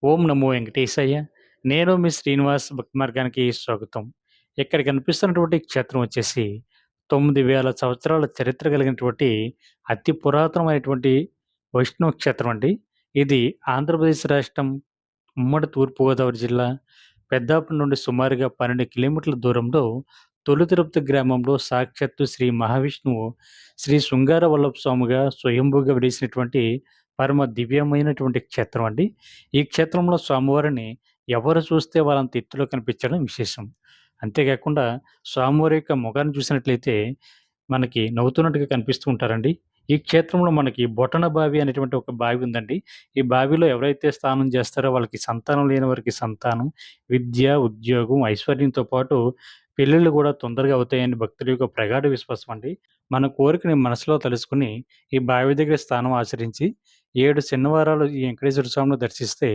ఓం నమో వెంకటేశయ్య. నేను మీ శ్రీనివాస్ భక్తి మార్గానికి స్వాగతం. ఇక్కడ కనిపిస్తున్నటువంటి క్షేత్రం వచ్చేసి 9000 సంవత్సరాల చరిత్ర కలిగినటువంటి అతి పురాతనమైనటువంటి వైష్ణవ క్షేత్రం అండి. ఇది ఆంధ్రప్రదేశ్ రాష్ట్రం ఉమ్మడి తూర్పుగోదావరి జిల్లా పెద్దాపురం నుండి సుమారుగా 12 కిలోమీటర్ల దూరంలో తొలి తిరుపతి గ్రామంలో సాక్షాత్తు శ్రీ మహావిష్ణువు శ్రీ శృంగార వల్లభ స్వామిగా స్వయంభూగా వెలిసినటువంటి పరమ దివ్యమైనటువంటి క్షేత్రం అండి. ఈ క్షేత్రంలో స్వామివారిని ఎవరు చూస్తే వాళ్ళంత ఎత్తులో కనిపించడం విశేషం. అంతేకాకుండా స్వామివారి యొక్క మొఖాన్ని చూసినట్లయితే మనకి నవ్వుతున్నట్టుగా కనిపిస్తూ ఉంటారండి. ఈ క్షేత్రంలో మనకి బొటన బావి అనేటువంటి ఒక బావి ఉందండి. ఈ బావిలో ఎవరైతే స్నానం చేస్తారో వాళ్ళకి సంతానం లేని వారికి సంతానం, విద్య, ఉద్యోగం, ఐశ్వర్యంతో పాటు పెళ్ళిళ్ళు గూడా తొందరగా అవుతాయని భక్తుల యొక్క ప్రగాఢ విశ్వాసం అండి. మన కోరికని మనసులో తలుసుకొని ఈ బావి దగ్గర స్నానం ఆచరించి 7 శనివారాలు ఈ వెంకటేశ్వర స్వామిని దర్శిస్తే